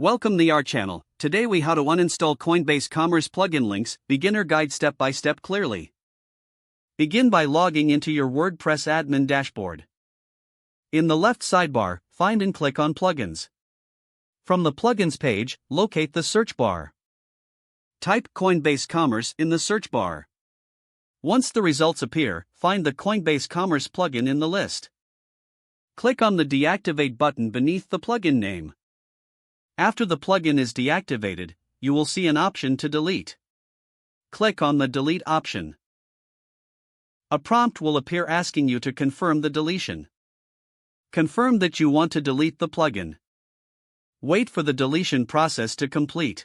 Welcome to our channel. Today we how to uninstall Coinbase Commerce plugin links, beginner guide step by step clearly. Begin by logging into your WordPress admin dashboard. In the left sidebar, find and click on Plugins. From the Plugins page, locate the search bar. Type Coinbase Commerce in the search bar. Once the results appear, find the Coinbase Commerce plugin in the list. Click on the Deactivate button beneath the plugin name. After the plugin is deactivated, you will see an option to delete. Click on the Delete option. A prompt will appear asking you to confirm the deletion. Confirm that you want to delete the plugin. Wait for the deletion process to complete.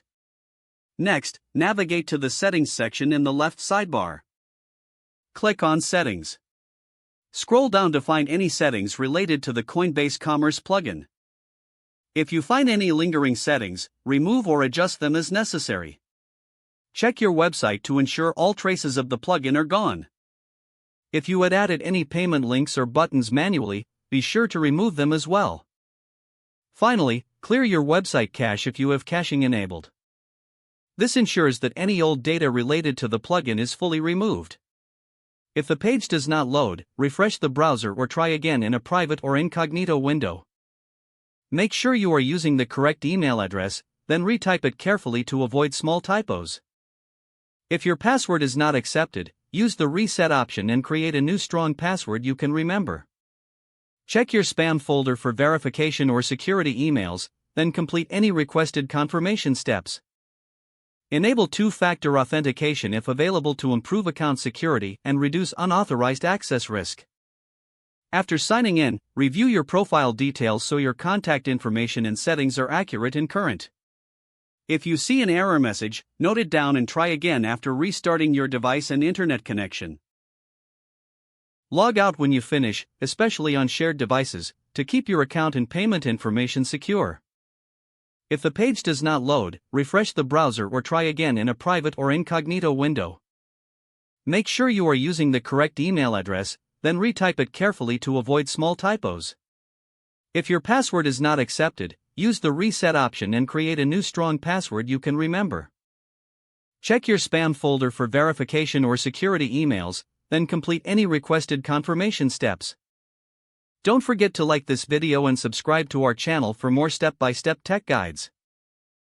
Next, navigate to the Settings section in the left sidebar. Click on Settings. Scroll down to find any settings related to the Coinbase Commerce plugin. If you find any lingering settings, remove or adjust them as necessary. Check your website to ensure all traces of the plugin are gone. If you had added any payment links or buttons manually, be sure to remove them as well. Finally, clear your website cache if you have caching enabled. This ensures that any old data related to the plugin is fully removed. If the page does not load, refresh the browser or try again in a private or incognito window. Make sure you are using the correct email address, then retype it carefully to avoid small typos. If your password is not accepted, use the reset option and create a new strong password you can remember. Check your spam folder for verification or security emails, then complete any requested confirmation steps. Enable two-factor authentication if available to improve account security and reduce unauthorized access risk. After signing in, review your profile details so your contact information and settings are accurate and current. If you see an error message, note it down and try again after restarting your device and internet connection. Log out when you finish, especially on shared devices, to keep your account and payment information secure. If the page does not load, refresh the browser or try again in a private or incognito window. Make sure you are using the correct email address, then retype it carefully to avoid small typos. If your password is not accepted, use the reset option and create a new strong password you can remember. Check your spam folder for verification or security emails, then complete any requested confirmation steps. Don't forget to like this video and subscribe to our channel for more step-by-step tech guides.